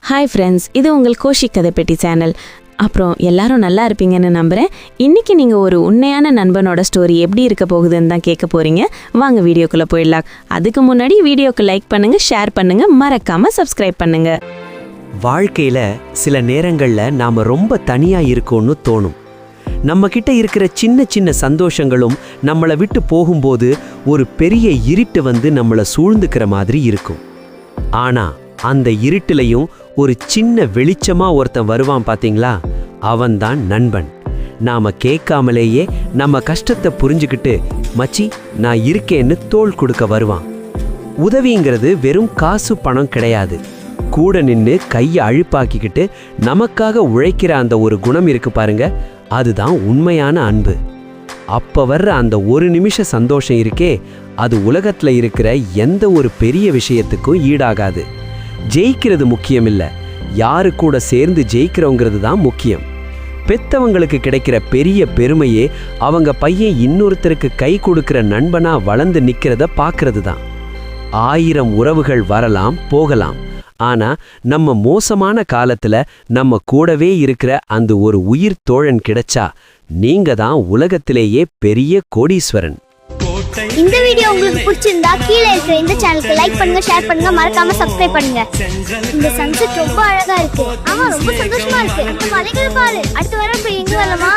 Hi friends, இது உங்கள் Kosi கதைப்பெட்டி channel. அப்புறம் எல்லாரும் நல்லா இருப்பீங்கன்னு நம்புகிறேன். இன்றைக்கி நீங்கள் ஒரு உண்மையான நண்பனோட ஸ்டோரி எப்படி இருக்க போகுதுன்னு தான் கேட்க போகிறீங்க. வாங்க வீடியோக்குள்ளே போயிடலாம். அதுக்கு முன்னாடி வீடியோக்கு லைக் பண்ணுங்கள், ஷேர் பண்ணுங்கள், மறக்காமல் சப்ஸ்கிரைப் பண்ணுங்கள். வாழ்க்கையில் சில நேரங்களில் நாம் ரொம்ப தனியாக இருக்கோன்னு தோணும். நம்மக்கிட்ட இருக்கிற சின்ன சின்ன சந்தோஷங்களும் நம்மளை விட்டு போகும்போது ஒரு பெரிய இருட்டு வந்து நம்மளை சூழ்ந்துக்கிற மாதிரி இருக்கும். ஆனால் அந்த இருட்டிலையும் ஒரு சின்ன வெளிச்சமாக ஒருத்தன் வருவான் பார்த்தீங்களா? அவன்தான் நண்பன். நாம் கேட்காமலேயே நம்ம கஷ்டத்தை புரிஞ்சுக்கிட்டு, மச்சி நான் இருக்கேன்னு தோள் கொடுக்க வருவான். உதவிங்கிறது வெறும் காசு பணம் கிடையாது. கூட நின்று கையை அழுப்பாக்கிக்கிட்டு நமக்காக உழைக்கிற அந்த ஒரு குணம் இருக்கு பாருங்க, அதுதான் உண்மையான அன்பு. அப்போ வர்ற அந்த ஒரு நிமிஷ சந்தோஷம் இருக்கே, அது உலகத்தில் இருக்கிற எந்த ஒரு பெரிய விஷயத்துக்கும் ஈடாகாது. ஜெயிக்கிறது முக்கியம் இல்லை, யாரு கூட சேர்ந்து ஜெயிக்கிறோங்கிறது தான் முக்கியம். பெத்தவங்களுக்கு கிடைக்கிற பெரிய பெருமையே அவங்க பையன் இன்னொருத்தருக்கு கை கொடுக்கிற நண்பனா வளர்ந்து நிற்கிறத பார்க்கறது தான். 1000 உறவுகள் வரலாம் போகலாம், ஆனா நம்ம மோசமான காலத்துல நம்ம கூடவே இருக்கிற அந்த ஒரு உயிர் தோழன் கிடைச்சா நீங்க தான் உலகத்திலேயே பெரிய கோடீஸ்வரன். இந்த வீடியோ உங்களுக்கு பிடிச்சிருந்தா கீழே இருக்கிற இந்த சேனலுக்கு லைக் பண்ணுங்க, ஷேர் பண்ணுங்க, மறக்காம சப்ஸ்கிரைப் பண்ணுங்க. இந்த சன்செட் ரொம்ப அழகா இருக்கு. ஆமா, ரொம்ப சந்தோஷமா இருக்கு. மலைகளை பாரு. அடுத்து வர எங்க வரலாமா?